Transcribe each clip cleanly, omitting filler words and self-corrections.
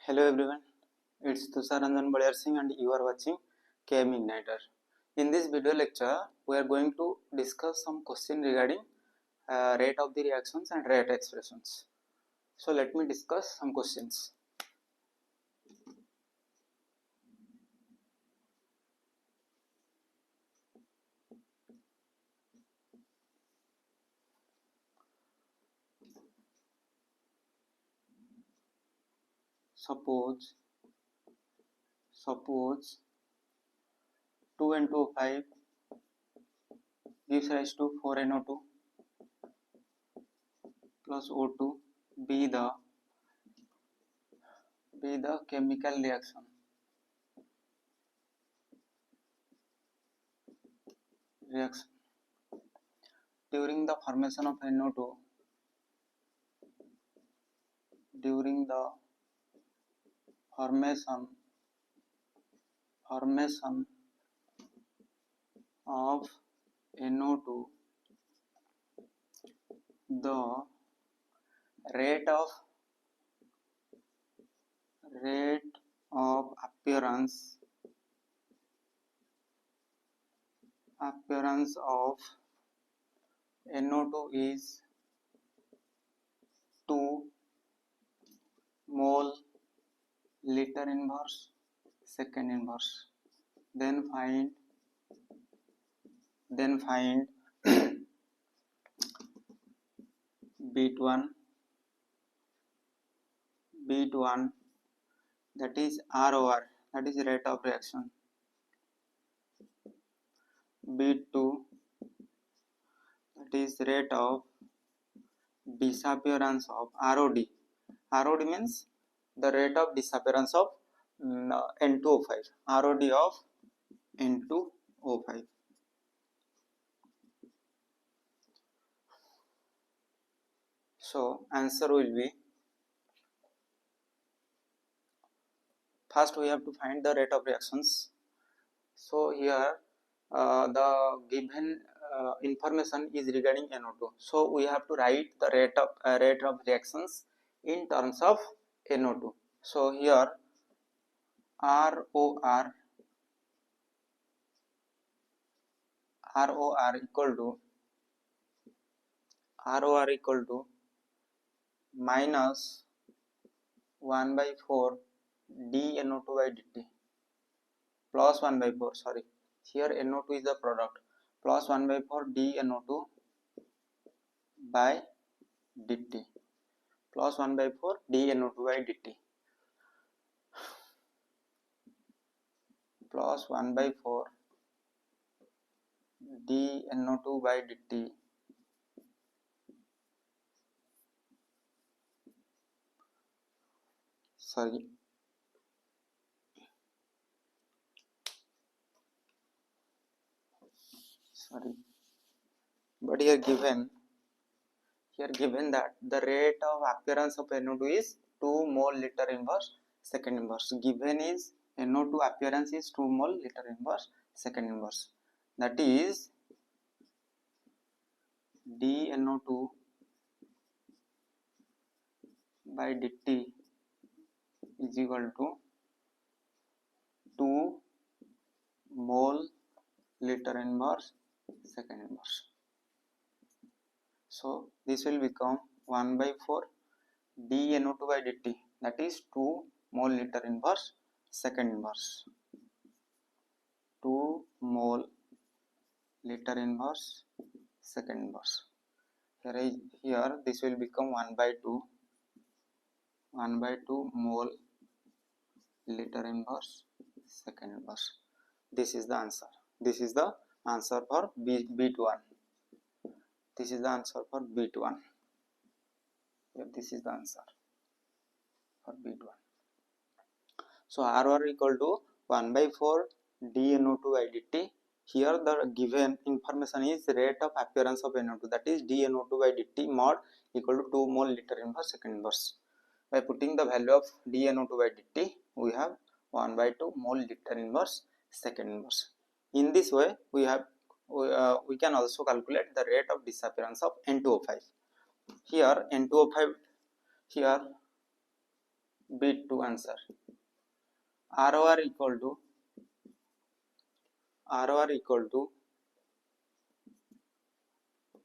Hello everyone, it's Tusar and you are watching chem-ignitor. In this video lecture, we are going to discuss some question regarding rate of the reactions and rate expressions. So let me discuss some questions. Suppose 2N2O5 gives rise to 4NO2 plus O2 be the chemical reaction. During the formation of NO2, during the formation of NO2, the rate of appearance of NO2 is 2 mole liter inverse second inverse. Then find beat1, that is ROR, that is rate of reaction. beat2, that is rate of disappearance of ROD. ROD means the rate of disappearance of N2O5. ROD of N2O5. So answer will be, first we have to find the rate of reactions. So here the given information is regarding NO2. So we have to write the rate of reactions in terms of NO2. So here ROR equal to minus 1 by 4 dNO2 by dt plus 1 by 4, sorry, here NO2 is the product, plus 1 by 4 dNO2 by dt plus 1 by 4 dNO2 by dt plus 1 by 4 dNO2 by dt but here given that the rate of appearance of NO2 is 2 mole liter inverse second inverse. Given is NO2 appearance is 2 mole liter inverse second inverse, that is dNO2 by dt is equal to 2 mole liter inverse second inverse. So this will become 1 by 4 dNO2 by dt, that is 2 mole liter inverse second inverse. 2 mole liter inverse second inverse. Here this will become 1 by 2 mole liter inverse second inverse. This is the answer. This is the answer for beat1. This is the answer for beat1. Here this is the answer for beat1. So ROR equal to 1 by 4 dNO2 by dt. Here the given information is rate of appearance of NO2, that is dNO2 by dt mod equal to 2 mole liter inverse second inverse. By putting the value of dNO2 by dt, we have 1 by 2 mole liter inverse second inverse. In this way, we can also calculate the rate of disappearance of N2O5. Here N2O5, here B2 answer. ROR equal to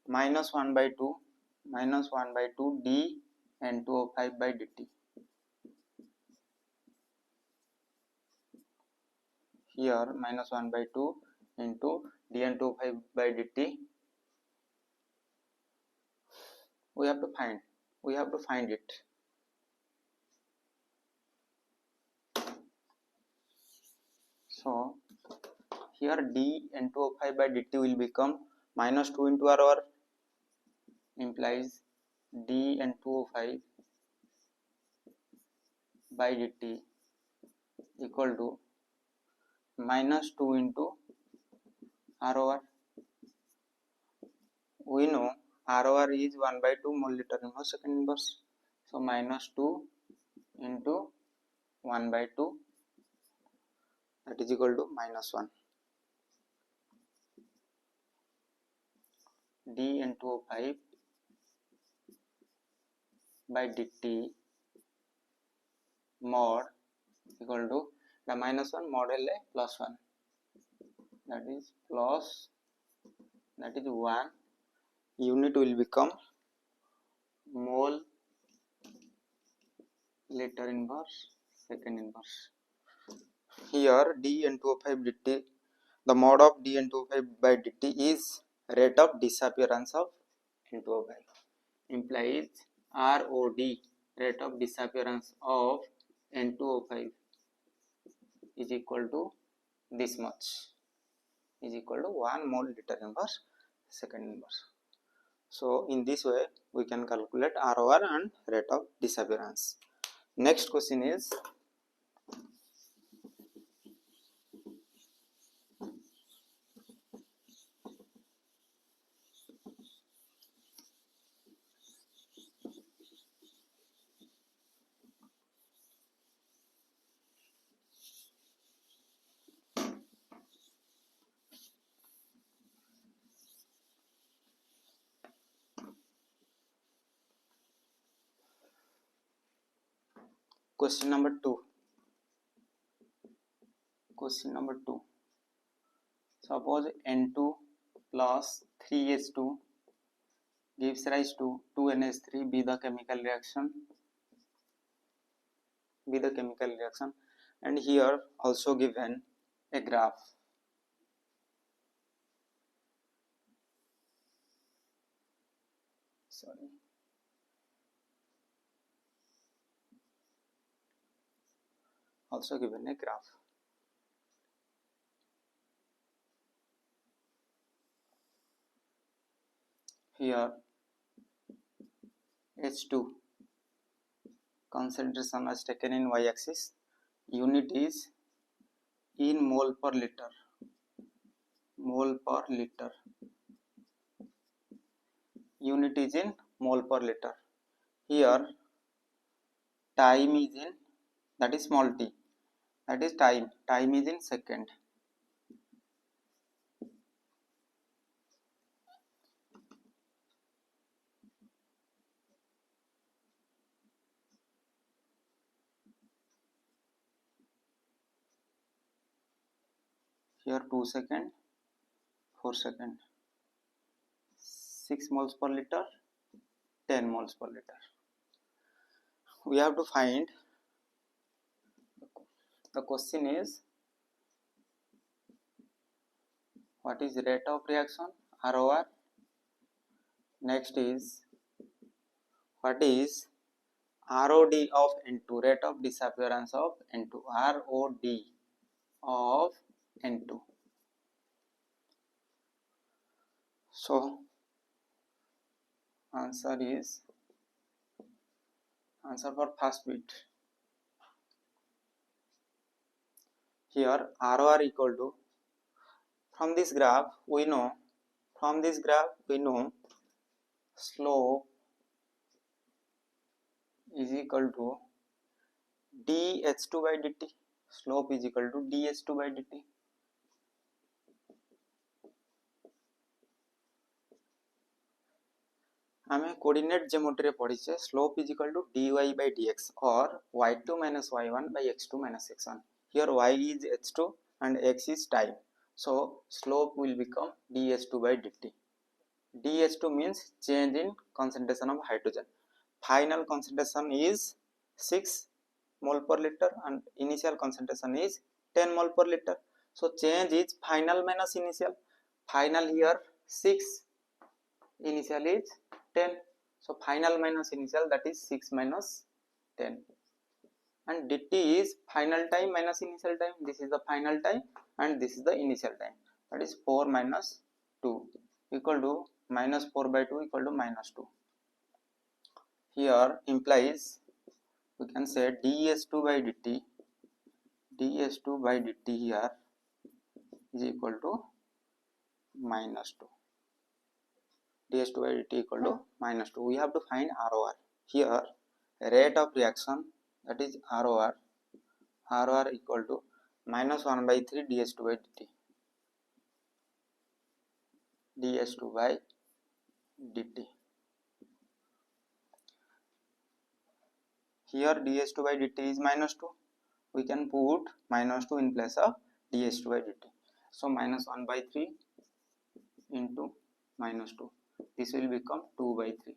minus 1 by 2 d N2O5 by dt. Here minus 1 by 2 into dN2O5 by dt. We have to find it. So here dN2O5 by dt will become minus 2 into ROR, implies dN2O5 by dt equal to minus 2 into ROR. We know ROR is 1 by 2 mole liter inverse second inverse. So minus 2 into 1 by 2, that is equal to minus 1. dN2O5 by dt mod equal to the minus 1 mod L plus 1, that is 1. Unit will become mole liter inverse second inverse. Here dN2O5 dt, the mod of dN2O5 by dt is rate of disappearance of N2O5, implies ROD, rate of disappearance of N2O5, is equal to this much, is equal to 1 mole liter inverse second inverse. So in this way we can calculate ROR and rate of disappearance. Next question is question number 2. Suppose N2 plus 3H2 gives rise to 2NH3, be the chemical reaction, and here also given a graph. Also given a graph. Here H2 concentration is taken in y-axis, unit is in mole per liter, unit is in mole per liter. Here time is in, that is small t, that is time is in second. Here 2 second, 4 second, 6 moles per liter, 10 moles per liter. We have to find, the question is what is rate of reaction, ROR. Next is what is ROD of N2, rate of disappearance of N2, ROD of N2. So answer for first bit. Here ROR equal to, from this graph we know slope is equal to dH2 by dt. Slope is equal to dH2 by dt. आम coordinate geometry पढ़ी slope is equal to dy by dx or y2 minus y1 by x2 minus x1. Here y is h2 and x is time, so slope will become dh2 by dt. dh2 means change in concentration of hydrogen. Final concentration is 6 mole per liter and initial concentration is 10 mole per liter. So change is final minus initial. Final here 6, initial is 10, so final minus initial, that is 6 minus 10, and dt is final time minus initial time. This is the final time and this is the initial time, that is 4 minus 2 equal to minus 4 by 2 equal to minus 2. Here implies we can say ds2 by dt, ds2 by dt here is equal to minus 2, ds2 by dt equal to minus 2. We have to find ROR. Here rate of reaction, that is ROR, ROR equal to minus 1 by 3 ds2 by dt, ds2 by dt. Here ds2 by dt is minus 2. We can put minus 2 in place of ds2 by dt. So minus 1 by 3 into minus 2. This will become 2 by 3.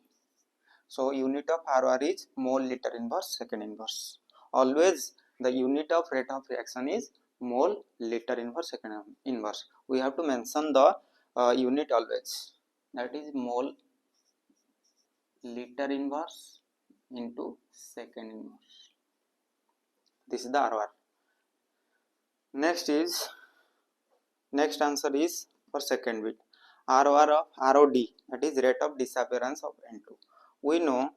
So unit of ROR is mole liter inverse second inverse. Always the unit of rate of reaction is mole liter inverse second inverse. We have to mention the unit always. That is mole liter inverse into second inverse. This is the ROR. Next answer is for second bit. ROR of ROD, that is rate of disappearance of N2. We know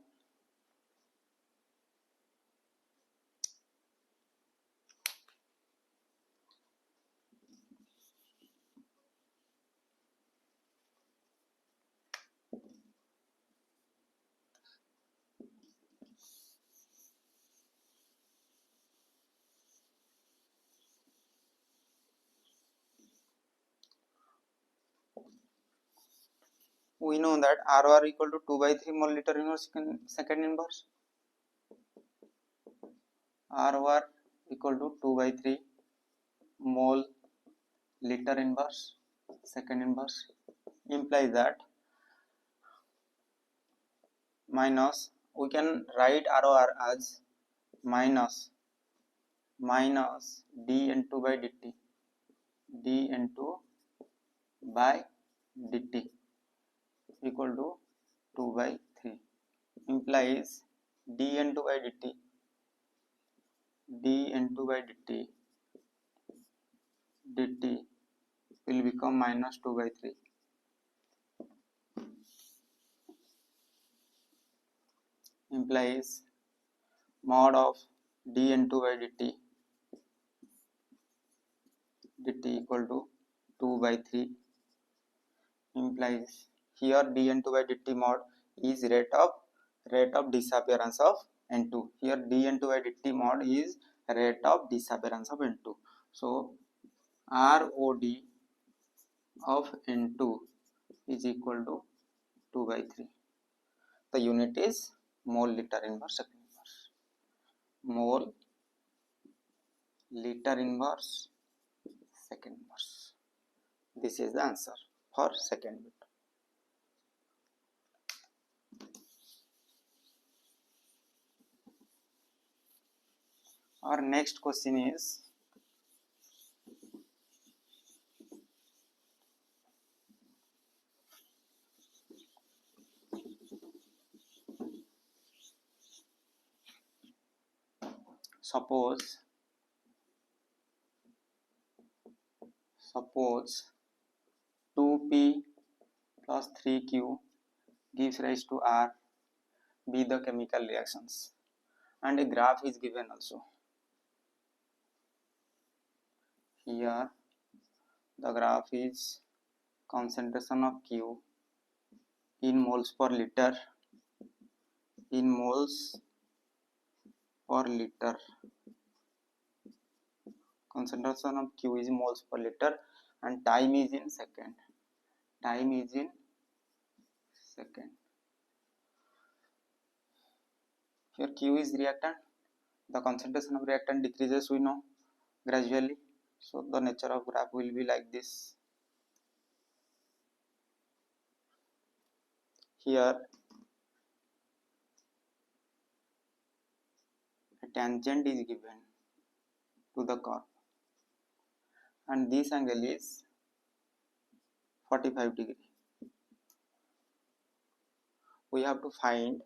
that ROR equal to 2 by 3 mole liter inverse second inverse. ROR equal to 2 by 3 mole liter inverse second inverse implies that minus, we can write ROR as minus dN2 by dt, dN2 by dt equal to 2 by 3 implies dN2 by dt, dN2 by dt will become minus 2 by 3. Implies mod of dN2 by dt equal to 2 by 3 implies here dN2 by dt mod is rate of disappearance of N2. Here dN2 by dt mod is rate of disappearance of N2. So ROD of N2 is equal to 2 by 3. The unit is mole liter inverse second inverse. Mole liter inverse second inverse. This is the answer for second bit. Our next question is suppose 2p plus 3q gives rise to R, be the chemical reactions, and a graph is given also. Here the graph is concentration of Q in moles per liter, in moles per liter. Concentration of Q is moles per liter and time is in second. Time is in second. Here Q is reactant. The concentration of reactant decreases, we know, gradually. So the nature of graph will be like this. Here a tangent is given to the curve, and this angle is 45 degree. We have to find,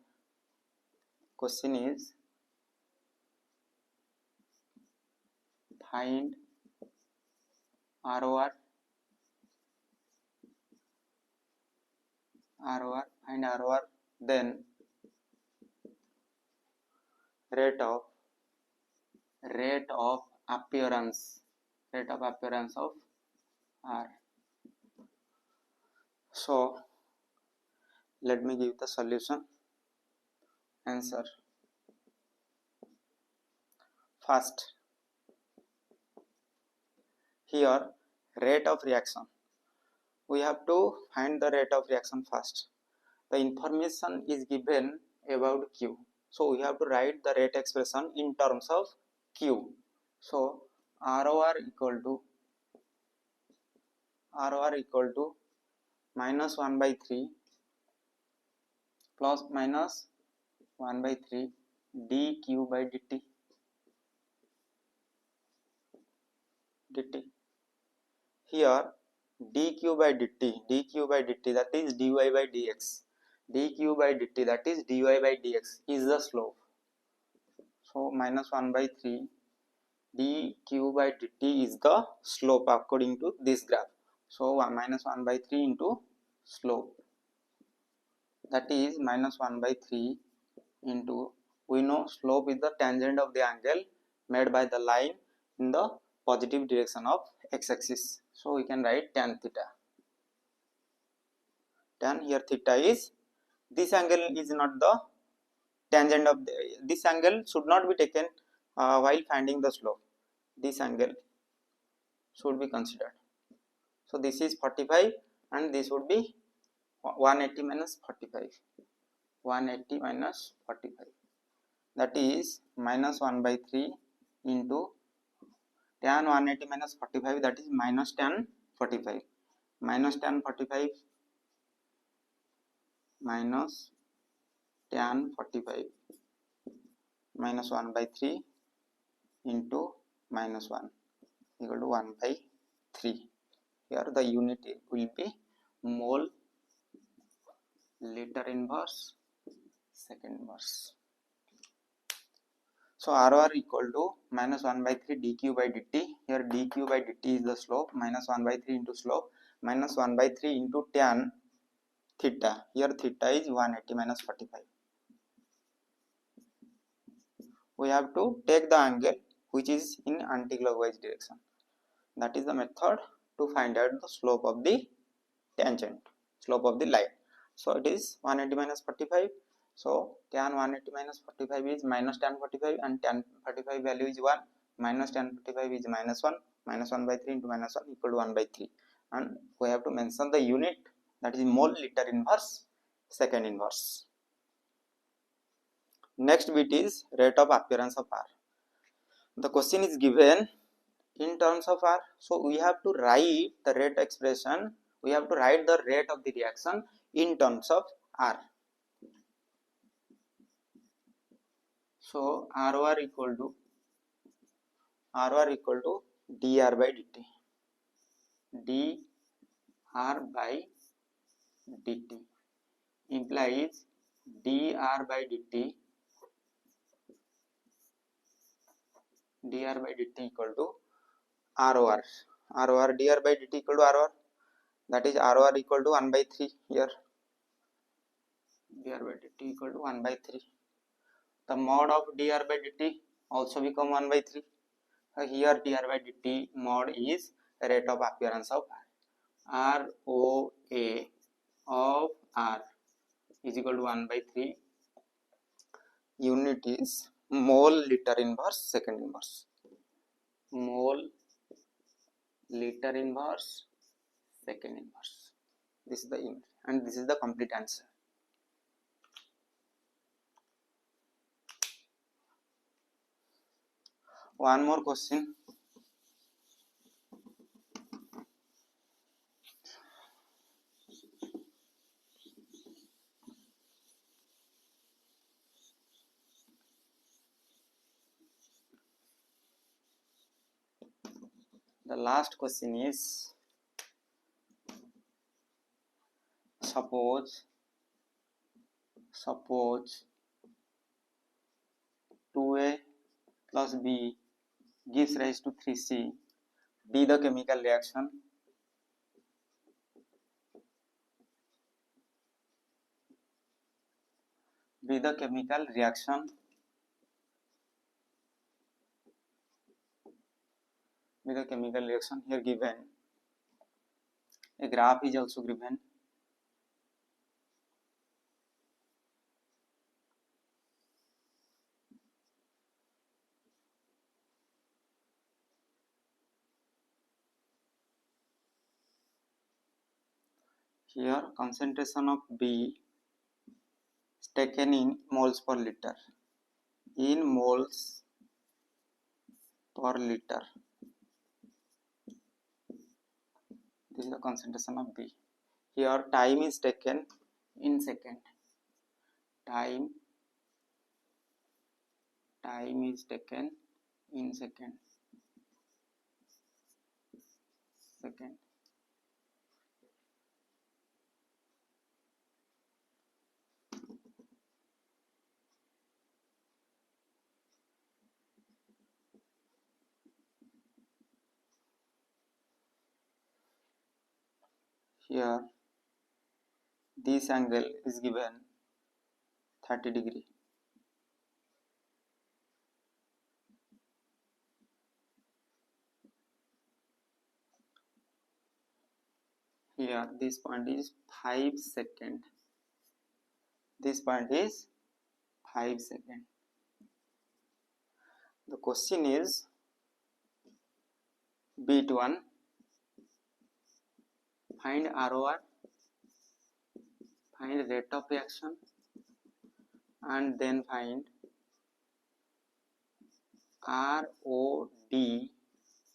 question is find ROR, find ROR, then rate of appearance of R. So let me give the solution. Answer. First, here rate of reaction. We have to find the rate of reaction first. The information is given about Q. So we have to write the rate expression in terms of Q. So ROR equal to minus 1 by 3 plus minus 1 by 3 dq by dt. Here dq by dt that is dy by dx. dq by dt that is dy by dx is the slope. So minus 1 by 3 dq by dt is the slope according to this graph. So minus 1 by 3 into slope, that is minus 1 by 3 into, we know slope is the tangent of the angle made by the line in the positive direction of x-axis. So we can write tan theta. Tan, here theta is, this angle is not the tangent of this angle should not be taken while finding the slope. This angle should be considered. So this is 45 and this would be 180 minus 45. 180 minus 45. That is minus 1 by 3 into tan 180 minus 45, that is minus tan 45. Minus tan 45 minus tan 45 minus 1 by 3 into minus 1 equal to 1 by 3. Here the unit will be mole liter inverse second inverse. So ROR equal to minus 1 by 3 dq by dt. Here dq by dt is the slope, minus 1 by 3 into slope, minus 1 by 3 into tan theta. Here theta is 180 minus 45. We have to take the angle which is in anticlockwise direction. That is the method to find out the slope of the tangent, slope of the line. So it is 180 minus 45. So tan 180 minus 45 is minus tan 45 and tan 45 value is 1. Minus tan 45 is minus 1. Minus 1 by 3 into minus 1 equal to 1 by 3. And we have to mention the unit, that is mole liter inverse second inverse. Next bit is rate of appearance of R. The question is given in terms of R. So we have to write the rate expression, we have to write the rate of the reaction in terms of R. So ROR equal to dr by dt. dr by dt implies dr by dt equal to ROR. dr by dt equal to ROR, that is ROR equal to 1 by 3 here. dr by dt equal to 1 by 3. The mod of dr by dt also become 1 by 3. Here dr by dt mod is rate of appearance of R. ROA of R is equal to 1 by 3. Unit is mole liter inverse second inverse. Mole liter inverse second inverse. This is the unit and this is the complete answer. one more question. The last question is, suppose 2A plus B gives rise to 3C. D the chemical reaction. Be the chemical reaction. Be the chemical reaction here given. A graph is also given. Here concentration of B is taken in moles per liter. In moles per liter. This is the concentration of B. Here time is taken in second. Time is taken in second. Here this angle is given 30 degree. Here this point is 5 second. This point is 5 second. The question is bit 1, find ROR, find rate of reaction, and then find ROD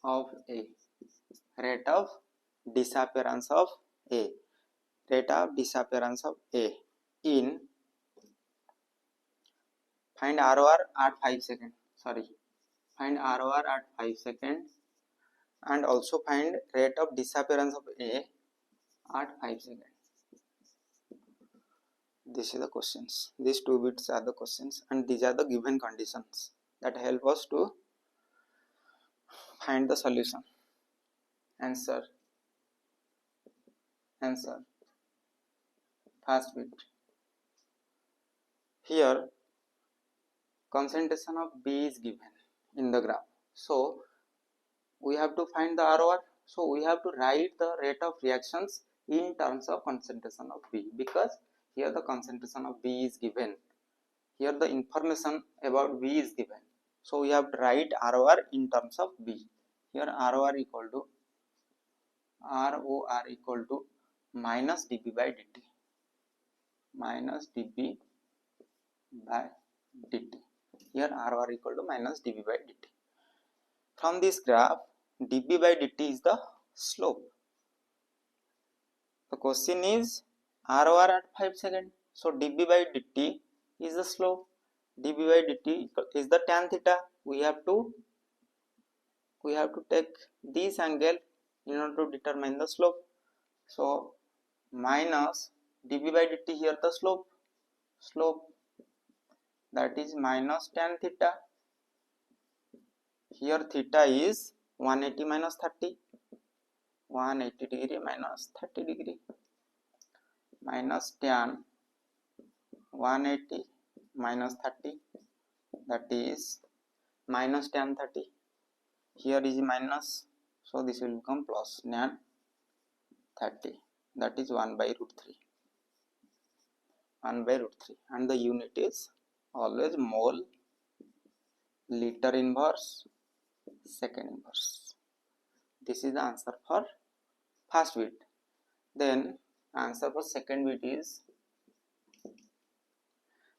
of A, rate of disappearance of A, rate of disappearance of A in, find ROR at 5 seconds, find ROR at 5 seconds and also find rate of disappearance of A at 5 seconds. This is the questions. These two bits are the questions and these are the given conditions that help us to find the solution. Answer. First bit. Here concentration of B is given in the graph. So we have to find the ROR. So we have to write the rate of reactions in terms of concentration of B, because here the concentration of B is given. Here the information about B is given. So we have to write ROR in terms of B. Here ROR equal to minus dB by dt. Minus dB by dt. Here ROR equal to minus dB by dt. From this graph, dB by dt is the slope. The question is ROR at 5 seconds. So dB by dt is the slope. dB by dt is the tan theta. We have to take this angle in order to determine the slope. So minus dB by dt, here the slope that is minus tan theta. Here theta is 180 minus 30, 180 degree minus 30 degree, minus tan 180 minus 30, that is minus tan 30. Here is minus, so this will become plus tan 30, that is 1 by root 3. 1 by root 3, and the unit is always mole, liter inverse, second inverse. This is the answer for first bit. Then answer for second bit is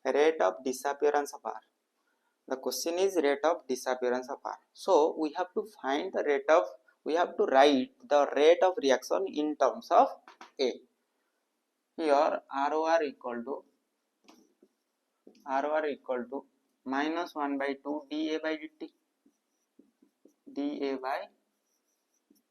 rate of disappearance of R. The question is rate of disappearance of R. So we have to find the rate of, we have to write the rate of reaction in terms of A. Here ROR equal to minus 1 by 2 dA by dt. dA by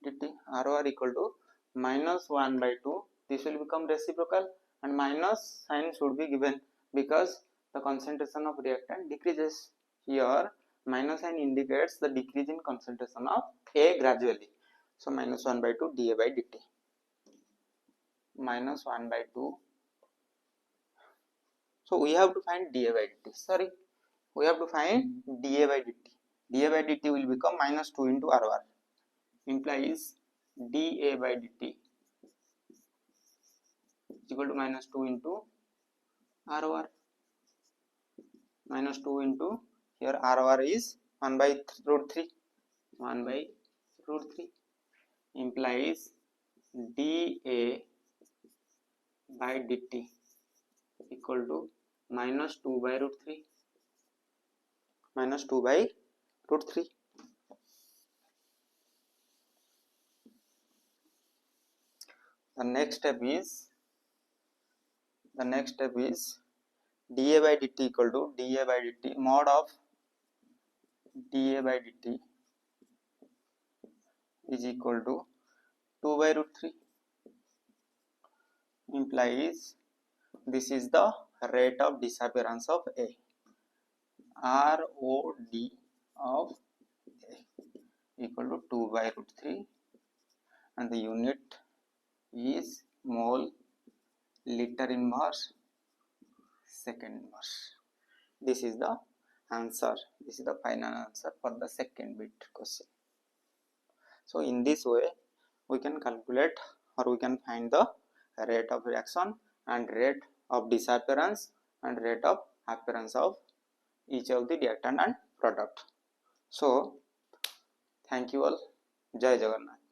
dt. ROR equal to minus 1 by 2. This will become reciprocal and minus sign should be given because the concentration of reactant decreases. Here minus sign indicates the decrease in concentration of A gradually. So minus 1 by 2 dA by dt. Minus 1 by 2. So we have to find dA by dt. Sorry, we have to find dA by dt. dA by dt will become minus 2 into ROR. Implies dA by dt is equal to minus 2 into ROR. Minus 2 into, here ROR is 1 by root 3. 1 by root 3 implies dA by dt equal to minus 2 by root 3. Minus 2 by root 3. The next step is dA by dt equal to dA by dt mod of dA by dt is equal to 2 by root 3. Implies this is the rate of disappearance of A. ROD of A equal to 2 by root 3 and the unit is mole liter inverse second inverse. This is the answer. This is the final answer for the second bit question. So in this way we can calculate or we can find the rate of reaction and rate of disappearance and rate of appearance of each of the reactant and product. So thank you all. Jai Jagannath.